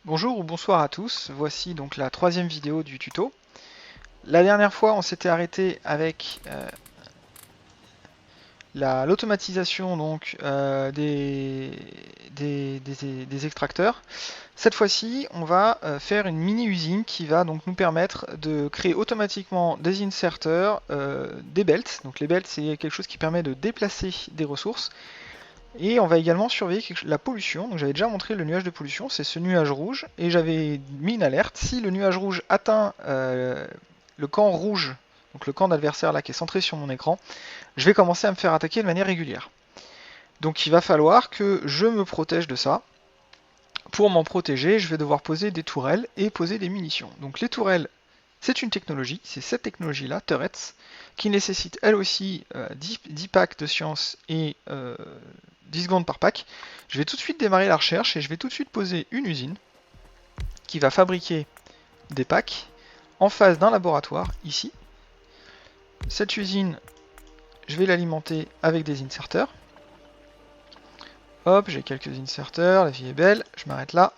Bonjour ou bonsoir à tous, voici donc la troisième vidéo du tuto. La dernière fois on s'était arrêté avec l'automatisation donc des extracteurs. Cette fois-ci on va faire une mini-usine qui va donc nous permettre de créer automatiquement des inserteurs, des belts. Donc les belts c'est quelque chose qui permet de déplacer des ressources. Et on va également surveiller la pollution. Donc j'avais déjà montré le nuage de pollution, c'est ce nuage rouge. Et j'avais mis une alerte. Si le nuage rouge atteint le camp rouge, donc le camp d'adversaire là qui est centré sur mon écran, je vais commencer à me faire attaquer de manière régulière. Donc il va falloir que je me protège de ça. Pour m'en protéger, je vais devoir poser des tourelles et poser des munitions. Donc les tourelles, c'est une technologie, c'est cette technologie-là, Turrets, qui nécessite elle aussi 10 packs de science et 10 secondes par pack. Je vais tout de suite démarrer la recherche et je vais tout de suite poser une usine qui va fabriquer des packs en face d'un laboratoire, ici. Cette usine, je vais l'alimenter avec des inserteurs. Hop, j'ai quelques inserteurs, la vie est belle, je m'arrête là.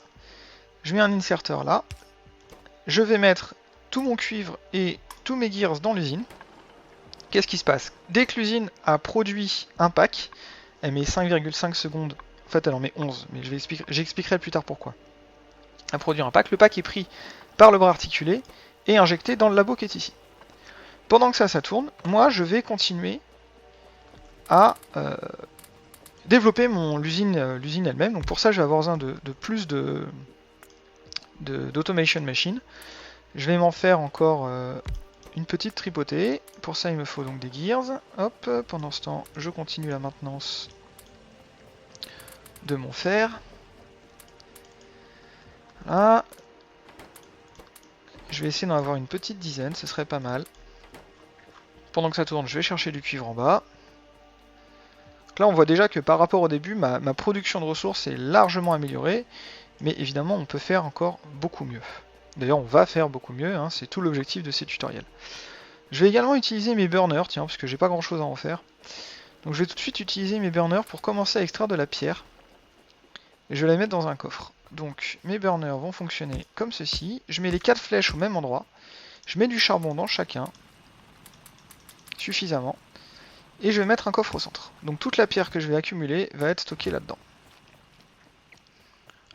Je mets un inserteur là. Je vais mettre tout mon cuivre et tous mes gears dans l'usine. Qu'est-ce qui se passe? Dès que l'usine a produit un pack, elle met 5,5 secondes, en fait elle en met 11, mais j'expliquerai plus tard pourquoi. À produire un pack, le pack est pris par le bras articulé et injecté dans le labo qui est ici. Pendant que ça tourne, moi je vais continuer à développer l'usine elle-même. Donc pour ça je vais avoir besoin de plus d'automation machine. Je vais m'en faire encore une petite tripotée. Pour ça il me faut donc des gears. Hop, pendant ce temps je continue la maintenance de mon fer. Voilà. Je vais essayer d'en avoir une petite dizaine, ce serait pas mal. Pendant que ça tourne, je vais chercher du cuivre en bas. Donc là on voit déjà que par rapport au début, ma production de ressources est largement améliorée. Mais évidemment on peut faire encore beaucoup mieux. D'ailleurs on va faire beaucoup mieux, hein, c'est tout l'objectif de ces tutoriels. Je vais également utiliser mes burners, tiens, parce que j'ai pas grand chose à en faire. Donc je vais tout de suite utiliser mes burners pour commencer à extraire de la pierre. Et je vais la mettre dans un coffre. Donc mes burners vont fonctionner comme ceci. Je mets les 4 flèches au même endroit. Je mets du charbon dans chacun. Suffisamment. Et je vais mettre un coffre au centre. Donc toute la pierre que je vais accumuler va être stockée là-dedans.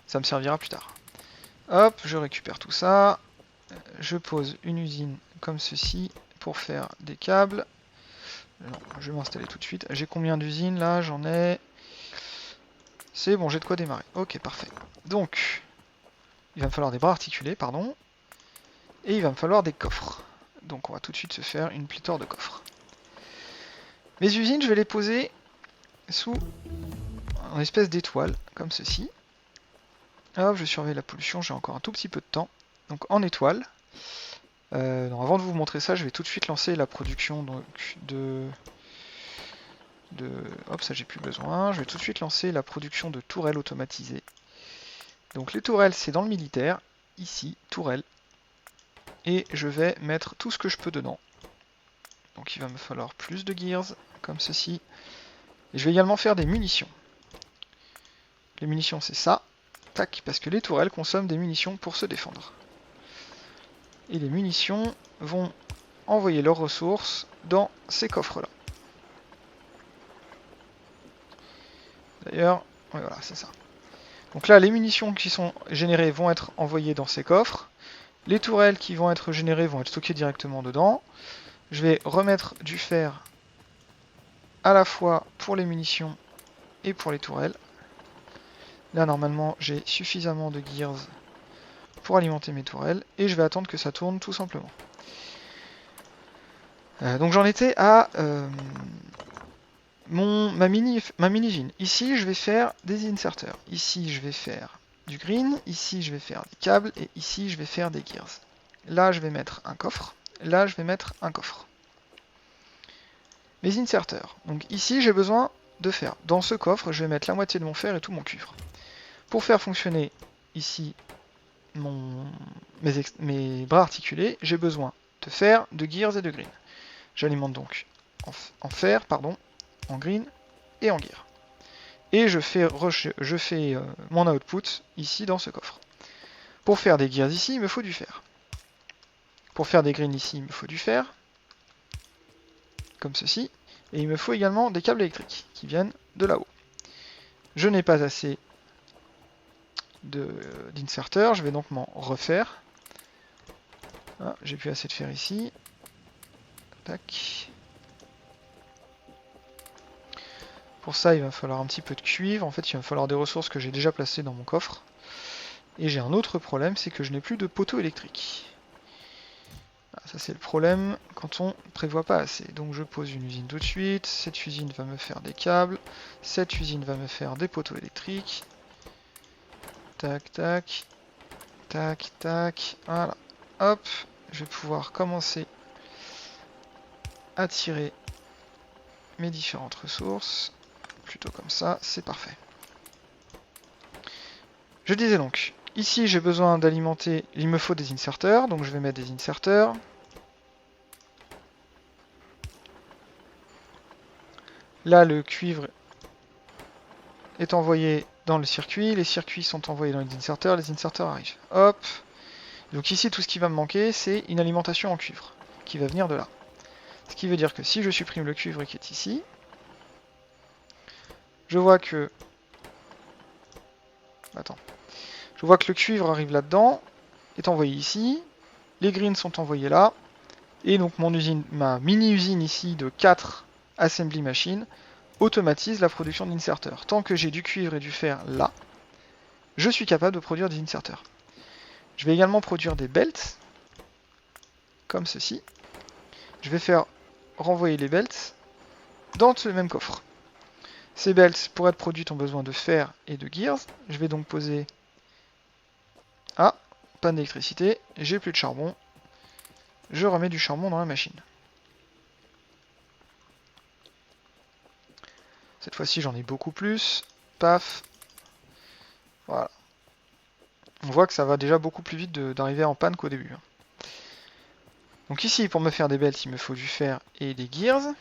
Ça me servira plus tard. Hop, je récupère tout ça. Je pose une usine comme ceci pour faire des câbles. Non, je vais m'installer tout de suite. J'ai combien d'usines là? J'en ai... C'est bon, j'ai de quoi démarrer. Ok, parfait. Donc, il va me falloir des bras articulés, pardon. Et il va me falloir des coffres. Donc on va tout de suite se faire une pléthore de coffres. Mes usines, je vais les poser sous une espèce d'étoile, comme ceci. Hop, je surveille la pollution, j'ai encore un tout petit peu de temps. Donc en étoile. Donc avant de vous montrer ça, je vais tout de suite lancer la production donc, hop, ça j'ai plus besoin. Je vais tout de suite lancer la production de tourelles automatisées. Donc les tourelles, c'est dans le militaire. Ici, tourelles. Et je vais mettre tout ce que je peux dedans. Donc il va me falloir plus de gears, comme ceci. Et je vais également faire des munitions. Les munitions, c'est ça. Tac, parce que les tourelles consomment des munitions pour se défendre. Et les munitions vont envoyer leurs ressources dans ces coffres-là. D'ailleurs, ouais, voilà, c'est ça. Donc là, les munitions qui sont générées vont être envoyées dans ces coffres. Les tourelles qui vont être générées vont être stockées directement dedans. Je vais remettre du fer à la fois pour les munitions et pour les tourelles. Là, normalement, j'ai suffisamment de gears pour alimenter mes tourelles. Et je vais attendre que ça tourne tout simplement. Donc j'en étais à ma mini-usine. Ici, je vais faire des inserteurs. Ici, je vais faire du green. Ici, je vais faire des câbles. Et ici, je vais faire des gears. Là, je vais mettre un coffre. Là, je vais mettre un coffre. Mes inserteurs. Donc ici, j'ai besoin de fer. Dans ce coffre, je vais mettre la moitié de mon fer et tout mon cuivre. Pour faire fonctionner ici mes bras articulés, j'ai besoin de fer, de gears et de green. J'alimente donc en fer, pardon, en green et en gear. Et je fais mon output ici dans ce coffre. Pour faire des gears ici, il me faut du fer. Pour faire des greens ici, il me faut du fer. Comme ceci. Et il me faut également des câbles électriques qui viennent de là-haut. Je n'ai pas assez d'inserteurs, je vais donc m'en refaire. Ah, j'ai plus assez de fer ici. Tac. Pour ça, il va falloir un petit peu de cuivre. En fait, il va me falloir des ressources que j'ai déjà placées dans mon coffre. Et j'ai un autre problème, c'est que je n'ai plus de poteaux électriques. Ah, ça, c'est le problème quand on ne prévoit pas assez. Donc, je pose une usine tout de suite. Cette usine va me faire des câbles. Cette usine va me faire des poteaux électriques. Tac, tac. Tac, tac. Voilà. Hop. Je vais pouvoir commencer à tirer mes différentes ressources. Plutôt comme ça, c'est parfait. Je disais donc, ici j'ai besoin d'alimenter, il me faut des inserteurs, donc je vais mettre des inserteurs. Là, le cuivre est envoyé dans le circuit, les circuits sont envoyés dans les inserteurs arrivent. Hop. Donc ici, tout ce qui va me manquer, c'est une alimentation en cuivre, qui va venir de là. Ce qui veut dire que si je supprime le cuivre qui est ici, je vois que... Attends. Je vois que le cuivre arrive là-dedans, est envoyé ici, les greens sont envoyés là, et donc ma mini-usine ici de 4 assembly machines automatise la production d'inserteurs. Tant que j'ai du cuivre et du fer là, je suis capable de produire des inserteurs. Je vais également produire des belts, comme ceci. Je vais faire renvoyer les belts dans le même coffre. Ces belts, pour être produites, ont besoin de fer et de gears. Je vais donc poser... Ah, panne d'électricité, j'ai plus de charbon. Je remets du charbon dans la machine. Cette fois-ci, j'en ai beaucoup plus. Paf. Voilà. On voit que ça va déjà beaucoup plus vite d'arriver en panne qu'au début. Donc ici, pour me faire des belts, il me faut du fer et des gears.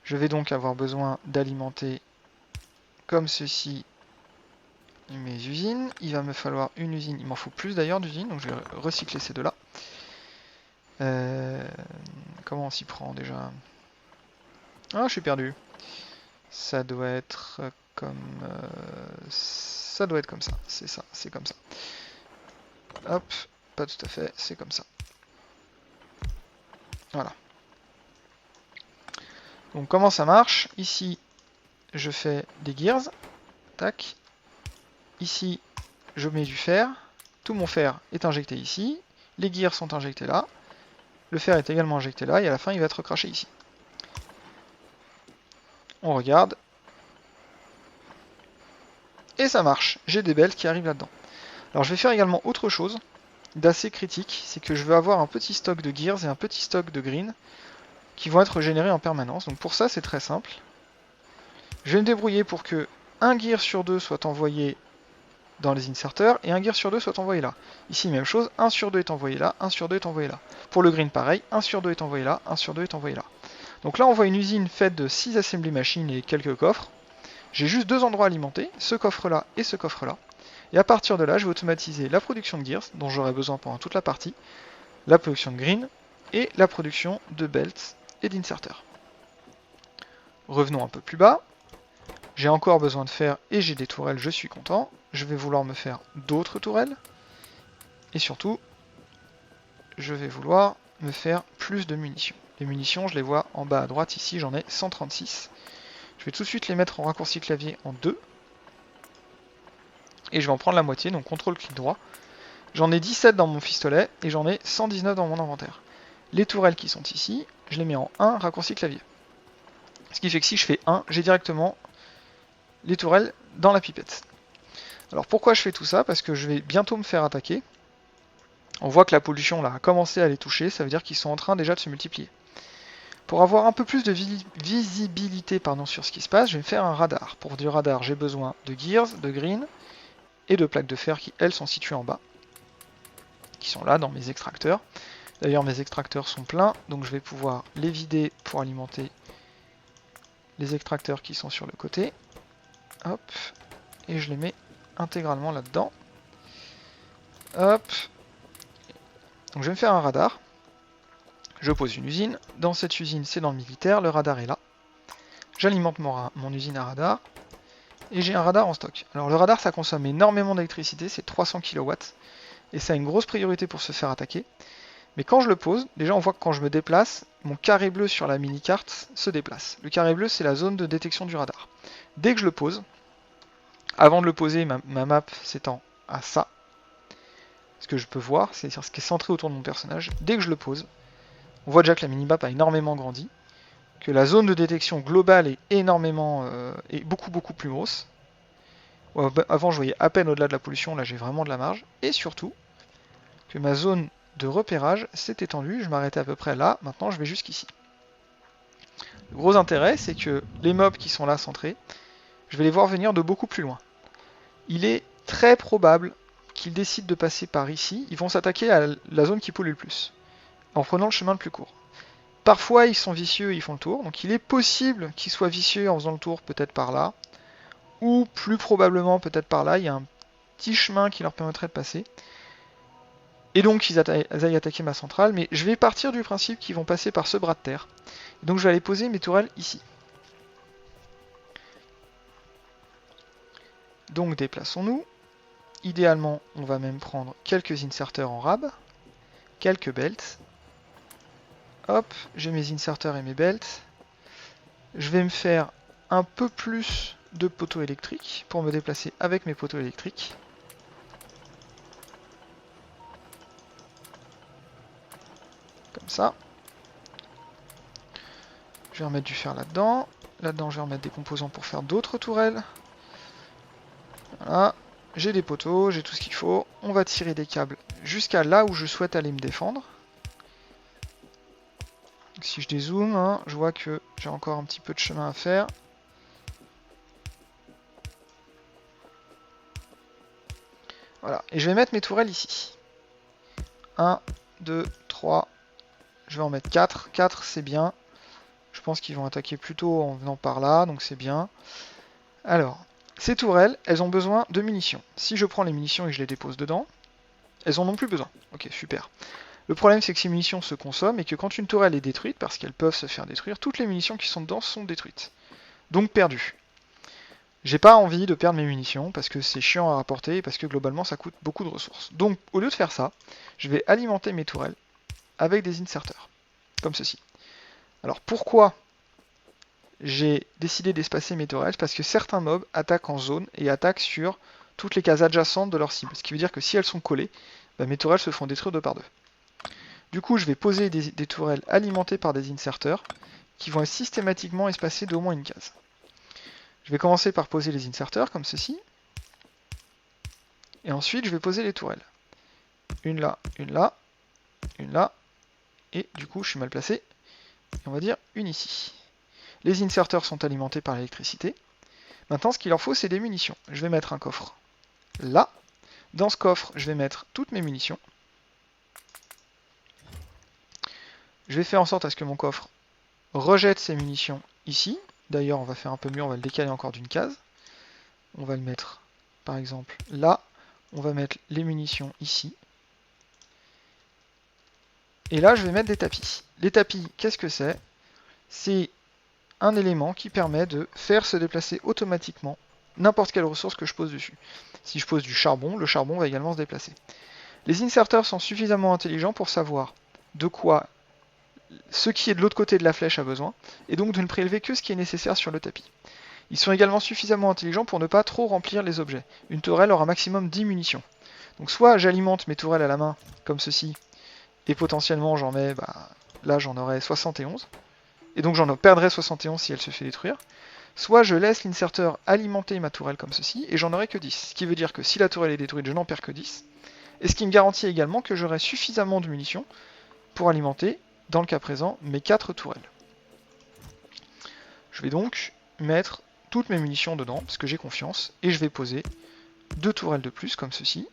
Je vais donc avoir besoin d'alimenter comme ceci mes usines. Il va me falloir une usine. Il m'en faut plus d'ailleurs d'usines, donc je vais recycler ces deux-là. Comment on s'y prend déjà? Ah, je suis perdu. Ça doit être comme... ça doit être comme ça. C'est ça, c'est comme ça. Hop, pas tout à fait, c'est comme ça. Voilà. Donc comment ça marche? Ici, je fais des gears. Tac. Ici, je mets du fer. Tout mon fer est injecté ici. Les gears sont injectés là. Le fer est également injecté là. Et à la fin, il va être recraché ici. On regarde. Et ça marche. J'ai des belts qui arrivent là-dedans. Alors je vais faire également autre chose d'assez critique. C'est que je vais avoir un petit stock de gears et un petit stock de green qui vont être générés en permanence. Donc pour ça, c'est très simple. Je vais me débrouiller pour que un gear sur 2 soit envoyé dans les inserteurs et un gear sur 2 soit envoyé là. Ici, même chose, 1 sur 2 est envoyé là, 1 sur 2 est envoyé là. Pour le green, pareil, 1 sur 2 est envoyé là, 1 sur 2 est envoyé là. Donc là, on voit une usine faite de 6 assembly machines et quelques coffres. J'ai juste deux endroits alimentés, ce coffre-là et ce coffre-là. Et à partir de là, je vais automatiser la production de gears, dont j'aurai besoin pendant toute la partie, la production de green et la production de belts et d'inserteurs. Revenons un peu plus bas. J'ai encore besoin de fer et j'ai des tourelles, je suis content. Je vais vouloir me faire d'autres tourelles. Et surtout, je vais vouloir me faire plus de munitions. Les munitions, je les vois en bas à droite ici, j'en ai 136. Je vais tout de suite les mettre en raccourci clavier en 2. Et je vais en prendre la moitié, donc CTRL clic droit. J'en ai 17 dans mon pistolet et j'en ai 119 dans mon inventaire. Les tourelles qui sont ici, je les mets en 1 raccourci clavier. Ce qui fait que si je fais 1, j'ai directement les tourelles dans la pipette. Alors pourquoi je fais tout ça? Parce que je vais bientôt me faire attaquer. On voit que la pollution là a commencé à les toucher, ça veut dire qu'ils sont en train déjà de se multiplier. Pour avoir un peu plus de visibilité sur ce qui se passe, je vais me faire un radar. Pour du radar, j'ai besoin de gears, de green et de plaques de fer qui, elles, sont situées en bas. Qui sont là dans mes extracteurs. D'ailleurs, mes extracteurs sont pleins, donc je vais pouvoir les vider pour alimenter les extracteurs qui sont sur le côté. Hop, et je les mets intégralement là-dedans. Hop. Donc je vais me faire un radar. Je pose une usine. Dans cette usine, c'est dans le militaire. Le radar est là. J'alimente mon usine à radar. Et j'ai un radar en stock. Alors le radar, ça consomme énormément d'électricité. C'est 300 kW. Et ça a une grosse priorité pour se faire attaquer. Mais quand je le pose, déjà on voit que quand je me déplace, mon carré bleu sur la mini-carte se déplace. Le carré bleu, c'est la zone de détection du radar. Dès que je le pose, avant de le poser, ma map s'étend à ça. Ce que je peux voir, c'est-à-dire ce qui est centré autour de mon personnage. Dès que je le pose, on voit déjà que la mini-map a énormément grandi, que la zone de détection globale est est beaucoup plus grosse. Avant, je voyais à peine au-delà de la pollution, là j'ai vraiment de la marge. Et surtout, que ma zone de repérage s'est étendue, je m'arrêtais à peu près là, maintenant je vais jusqu'ici. Le gros intérêt, c'est que les mobs qui sont là centrés, je vais les voir venir de beaucoup plus loin. Il est très probable qu'ils décident de passer par ici, ils vont s'attaquer à la zone qui pollue le plus, en prenant le chemin le plus court. Parfois ils sont vicieux et ils font le tour, donc il est possible qu'ils soient vicieux en faisant le tour peut-être par là, ou plus probablement peut-être par là, il y a un petit chemin qui leur permettrait de passer. Et donc ils aillent attaquer ma centrale, mais je vais partir du principe qu'ils vont passer par ce bras de terre. Et donc je vais aller poser mes tourelles ici. Donc déplaçons-nous. Idéalement, on va même prendre quelques inserteurs en rab, quelques belts. Hop, j'ai mes inserteurs et mes belts. Je vais me faire un peu plus de poteaux électriques pour me déplacer avec mes poteaux électriques. Comme ça. Je vais remettre du fer là-dedans. Là-dedans, je vais remettre des composants pour faire d'autres tourelles. Voilà. J'ai des poteaux, j'ai tout ce qu'il faut. On va tirer des câbles jusqu'à là où je souhaite aller me défendre. Donc, si je dézoome, hein, je vois que j'ai encore un petit peu de chemin à faire. Voilà. Et je vais mettre mes tourelles ici. 1, 2, 3. Je vais en mettre 4. 4, c'est bien. Je pense qu'ils vont attaquer plutôt en venant par là, donc c'est bien. Alors, ces tourelles, elles ont besoin de munitions. Si je prends les munitions et que je les dépose dedans, elles en ont plus besoin. Ok, super. Le problème, c'est que ces munitions se consomment et que quand une tourelle est détruite, parce qu'elles peuvent se faire détruire, toutes les munitions qui sont dedans sont détruites. Donc perdues. J'ai pas envie de perdre mes munitions parce que c'est chiant à rapporter et parce que globalement ça coûte beaucoup de ressources. Donc au lieu de faire ça, je vais alimenter mes tourelles avec des inserteurs, comme ceci. Alors pourquoi j'ai décidé d'espacer mes tourelles? Parce que certains mobs attaquent en zone et attaquent sur toutes les cases adjacentes de leur cible. Ce qui veut dire que si elles sont collées, bah, mes tourelles se font détruire 2 par 2. Du coup, je vais poser des tourelles alimentées par des inserteurs qui vont être systématiquement espacées d'au moins une case. Je vais commencer par poser les inserteurs comme ceci. Et ensuite, je vais poser les tourelles. Une là, une là, une là. Et du coup, je suis mal placé. Et on va dire une ici. Les inserteurs sont alimentés par l'électricité. Maintenant, ce qu'il leur faut, c'est des munitions. Je vais mettre un coffre là. Dans ce coffre, je vais mettre toutes mes munitions. Je vais faire en sorte à ce que mon coffre rejette ses munitions ici. D'ailleurs, on va faire un peu mieux, on va le décaler encore d'une case. On va le mettre, par exemple, là. On va mettre les munitions ici. Et là, je vais mettre des tapis. Les tapis, qu'est-ce que c'est? C'est un élément qui permet de faire se déplacer automatiquement n'importe quelle ressource que je pose dessus. Si je pose du charbon, le charbon va également se déplacer. Les inserteurs sont suffisamment intelligents pour savoir de quoi ce qui est de l'autre côté de la flèche a besoin, et donc de ne prélever que ce qui est nécessaire sur le tapis. Ils sont également suffisamment intelligents pour ne pas trop remplir les objets. Une tourelle aura maximum 10 munitions. Donc soit j'alimente mes tourelles à la main, comme ceci, et potentiellement j'en mets, là j'en aurai 71, et donc j'en perdrai 71 si elle se fait détruire. Soit je laisse l'inserteur alimenter ma tourelle comme ceci, et j'en aurai que 10. Ce qui veut dire que si la tourelle est détruite, je n'en perds que 10. Et ce qui me garantit également que j'aurai suffisamment de munitions pour alimenter, dans le cas présent, mes 4 tourelles. Je vais donc mettre toutes mes munitions dedans, parce que j'ai confiance, et je vais poser 2 tourelles de plus, comme ceci,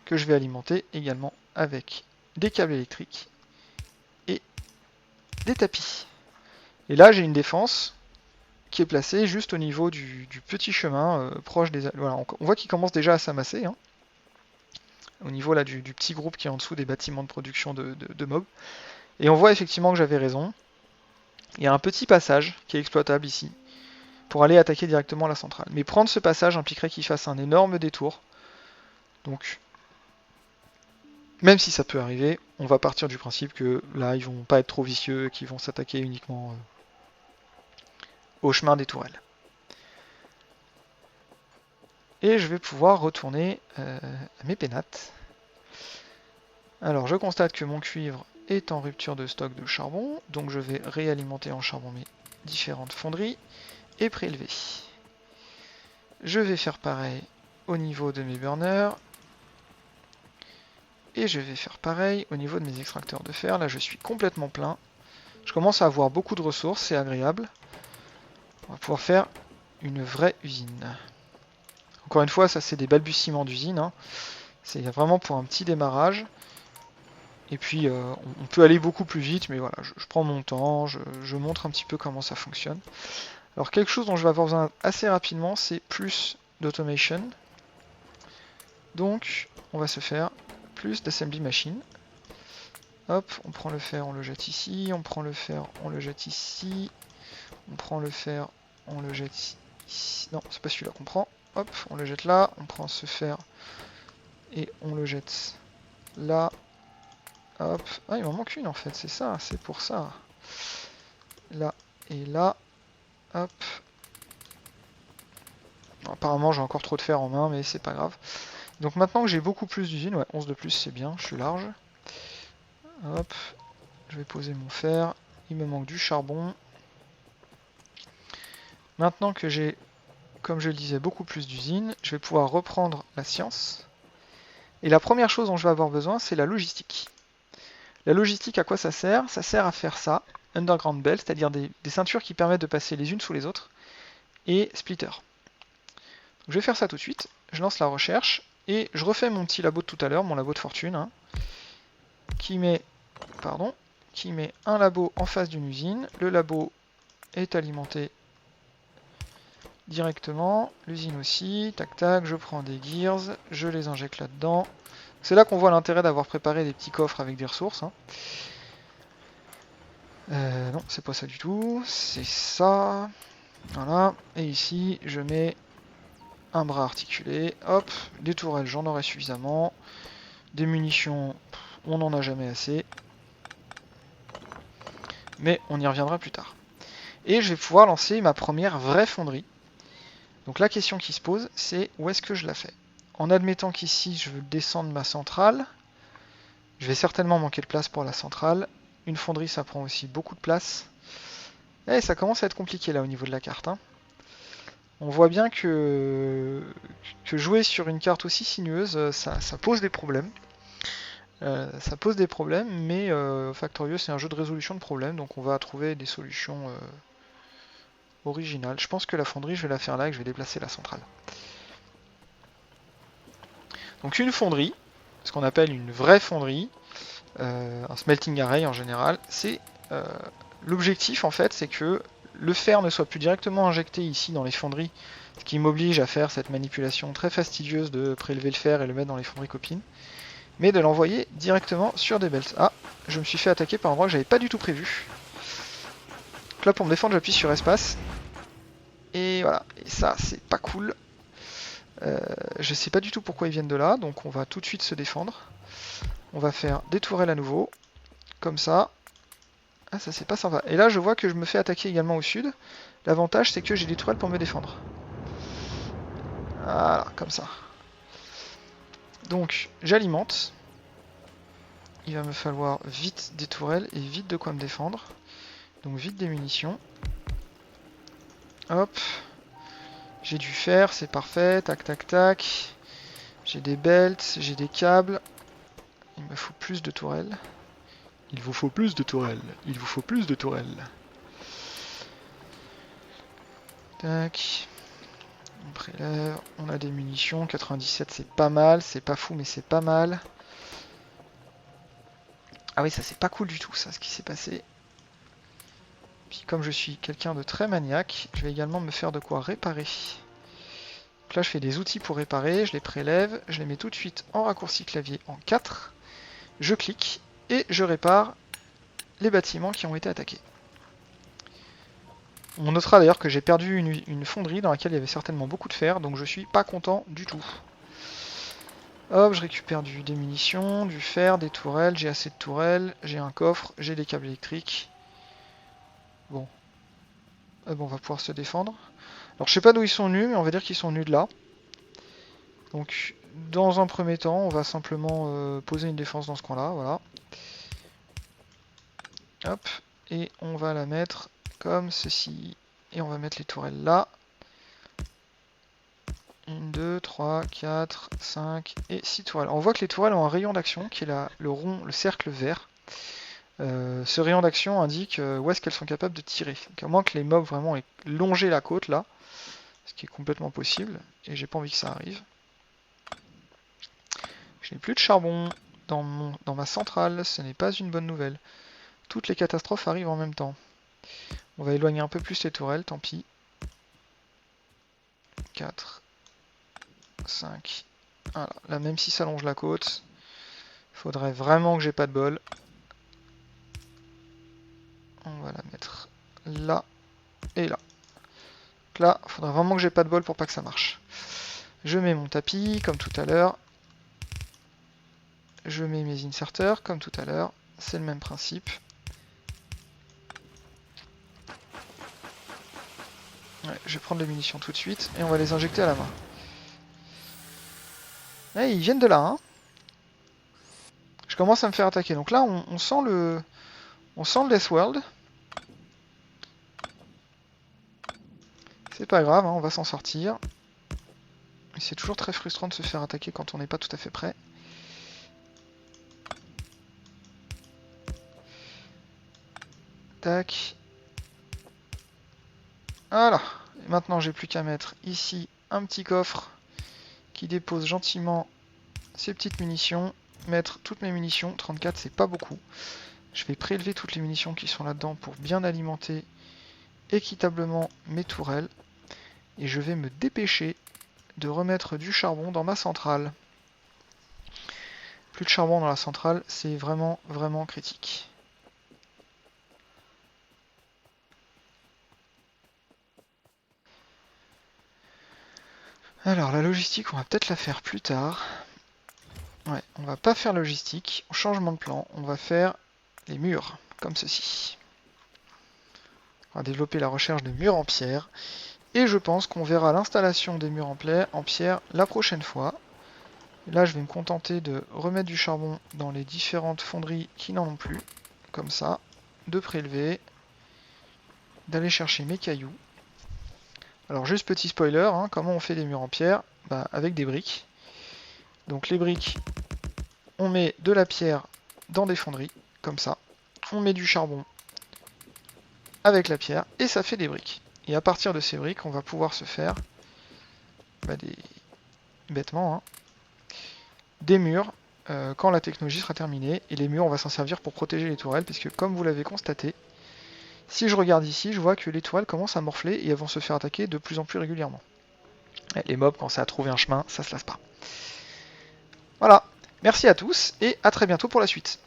que je vais alimenter également avec des câbles électriques et des tapis. Et là, j'ai une défense qui est placée juste au niveau du petit chemin proche des... Voilà, on voit qu'il commence déjà à s'amasser. Hein. au niveau là du petit groupe qui est en dessous des bâtiments de production de mobs. Et on voit effectivement que j'avais raison. Il y a un petit passage qui est exploitable ici, pour aller attaquer directement la centrale. Mais prendre ce passage impliquerait qu'il fasse un énorme détour. Donc, même si ça peut arriver, on va partir du principe que là, ils vont pas être trop vicieux, qu'ils vont s'attaquer uniquement au chemin des tourelles. Et je vais pouvoir retourner à mes pénates. Alors, je constate que mon cuivre est en rupture de stock de charbon, donc je vais réalimenter en charbon mes différentes fonderies et prélever. Je vais faire pareil au niveau de mes burners. Et je vais faire pareil au niveau de mes extracteurs de fer. Là, je suis complètement plein. Je commence à avoir beaucoup de ressources, c'est agréable. On va pouvoir faire une vraie usine. Encore une fois, ça c'est des balbutiements d'usine. Hein. C'est vraiment pour un petit démarrage. Et puis, on peut aller beaucoup plus vite, mais voilà, je prends mon temps, je montre un petit peu comment ça fonctionne. Alors, quelque chose dont je vais avoir besoin assez rapidement, c'est plus d'automation. Donc, on va se faire plus d'assembly machine. Hop, on prend le fer, on le jette ici, on prend le fer, on le jette ici, on prend le fer, on le jette ici. Non, c'est pas celui-là qu'on prend. Hop, on le jette là, on prend ce fer et on le jette là. Hop, ah il m'en manque une en fait, c'est ça, c'est pour ça. Là et là, hop. Bon, apparemment j'ai encore trop de fer en main, mais c'est pas grave. Donc maintenant que j'ai beaucoup plus d'usines, ouais, 11 de plus c'est bien, je suis large. Hop, je vais poser mon fer, il me manque du charbon. Maintenant que j'ai, comme je le disais, beaucoup plus d'usines, je vais pouvoir reprendre la science. Et la première chose dont je vais avoir besoin, c'est la logistique. La logistique, à quoi ça sert? Ça sert à faire ça, Underground Belt, c'est-à-dire des ceintures qui permettent de passer les unes sous les autres, et Splitter. Donc, je vais faire ça tout de suite, je lance la recherche, et je refais mon petit labo de tout à l'heure, mon labo de fortune, hein, qui met un labo en face d'une usine. Le labo est alimenté directement, l'usine aussi, tac tac, je prends des gears, je les injecte là-dedans. C'est là qu'on voit l'intérêt d'avoir préparé des petits coffres avec des ressources. Hein. Non, c'est pas ça du tout, c'est ça. Voilà, et ici, je mets un bras articulé, hop, des tourelles, j'en aurai suffisamment. Des munitions, on n'en a jamais assez. Mais on y reviendra plus tard. Et je vais pouvoir lancer ma première vraie fonderie. Donc la question qui se pose, c'est où est-ce que je la fais? En admettant qu'ici, je veux descendre ma centrale, je vais certainement manquer de place pour la centrale. Une fonderie, ça prend aussi beaucoup de place. Et ça commence à être compliqué là au niveau de la carte. Hein. On voit bien que jouer sur une carte aussi sinueuse, ça pose des problèmes. Ça pose des problèmes, mais Factorious c'est un jeu de résolution de problèmes, donc on va trouver des solutions originales. Je pense que la fonderie, je vais la faire là et que je vais déplacer la centrale. Donc une fonderie, ce qu'on appelle une vraie fonderie, un smelting array en général, c'est l'objectif en fait, c'est que le fer ne soit plus directement injecté ici dans les fonderies, ce qui m'oblige à faire cette manipulation très fastidieuse de prélever le fer et le mettre dans les fonderies copines, mais de l'envoyer directement sur des belts. Ah, je me suis fait attaquer par un endroit que j'avais pas du tout prévu. Donc là pour me défendre j'appuie sur espace, et voilà, et ça c'est pas cool. Je sais pas du tout pourquoi ils viennent de là, donc on va tout de suite se défendre. On va faire des tourelles à nouveau, comme ça. Ah, ça c'est pas sympa. Et là je vois que je me fais attaquer également au sud. L'avantage c'est que j'ai des tourelles pour me défendre. Voilà, comme ça. Donc j'alimente. Il va me falloir vite des tourelles et vite de quoi me défendre. Donc vite des munitions. Hop. J'ai du fer, c'est parfait. Tac, tac, tac. J'ai des belts, j'ai des câbles. Il me faut plus de tourelles. Il vous faut plus de tourelles. Il vous faut plus de tourelles. Tac. On prélève. On a des munitions. 97, c'est pas mal. C'est pas fou, mais c'est pas mal. Ah oui, ça c'est pas cool du tout, ça, ce qui s'est passé. Puis comme je suis quelqu'un de très maniaque, je vais également me faire de quoi réparer. Donc Donc là je fais des outils pour réparer, je les prélève, je les mets tout de suite en raccourci clavier en 4, je clique et je répare les bâtiments qui ont été attaqués. On notera d'ailleurs que j'ai perdu une fonderie dans laquelle il y avait certainement beaucoup de fer, donc je suis pas content du tout. Hop, je récupère des munitions, du fer, des tourelles, j'ai assez de tourelles, j'ai un coffre, j'ai des câbles électriques. Bon. On va pouvoir se défendre. Alors je sais pas d'où ils sont venus, mais on va dire qu'ils sont venus de là. Donc dans un premier temps, on va simplement poser une défense dans ce coin-là, voilà. Hop, et on va la mettre comme ceci. Et on va mettre les tourelles là. 1, 2, 3, 4, 5 et 6 tourelles. On voit que les tourelles ont un rayon d'action qui est le rond, le cercle vert. Ce rayon d'action indique où est-ce qu'elles sont capables de tirer. Donc à moins que les mobs vraiment aient longé la côte là, ce qui est complètement possible, et j'ai pas envie que ça arrive. Je n'ai plus de charbon dans ma centrale, ce n'est pas une bonne nouvelle. Toutes les catastrophes arrivent en même temps. On va éloigner un peu plus les tourelles, tant pis. 4, 5, voilà. Là même si ça longe la côte, il faudrait vraiment que j'ai pas de bol. On va la mettre là et là. Donc là, il faudrait vraiment que j'ai pas de bol pour pas que ça marche. Je mets mon tapis, comme tout à l'heure. Je mets mes inserteurs, comme tout à l'heure. C'est le même principe. Ouais, je vais prendre les munitions tout de suite et on va les injecter à la main. Là, ils viennent de là, hein. Je commence à me faire attaquer. Donc là, on sent le Death World. C'est pas grave, hein, on va s'en sortir. C'est toujours très frustrant de se faire attaquer quand on n'est pas tout à fait prêt. Tac. Voilà. Et maintenant, j'ai plus qu'à mettre ici un petit coffre qui dépose gentiment ces petites munitions. Mettre toutes mes munitions. 34, c'est pas beaucoup. Je vais prélever toutes les munitions qui sont là-dedans pour bien alimenter équitablement mes tourelles. Et je vais me dépêcher de remettre du charbon dans ma centrale. Plus de charbon dans la centrale, c'est vraiment, vraiment critique. Alors, la logistique, on va peut-être la faire plus tard. Ouais, on va pas faire logistique. Changement de plan, on va faire les murs, comme ceci. On va développer la recherche de murs en pierre. Et je pense qu'on verra l'installation des murs en pierre la prochaine fois. Là, je vais me contenter de remettre du charbon dans les différentes fonderies qui n'en ont plus. Comme ça, de prélever, d'aller chercher mes cailloux. Alors juste petit spoiler, hein, comment on fait des murs en pierre? Bah, avec des briques. Donc les briques, on met de la pierre dans des fonderies, comme ça. On met du charbon avec la pierre, et ça fait des briques. Et à partir de ces briques, on va pouvoir se faire bêtement, hein, des murs quand la technologie sera terminée. Et les murs, on va s'en servir pour protéger les tourelles, puisque comme vous l'avez constaté, si je regarde ici, je vois que les tourelles commencent à morfler et elles vont se faire attaquer de plus en plus régulièrement. Et les mobs, quand ça a trouvé un chemin, ça se lasse pas. Voilà, merci à tous et à très bientôt pour la suite.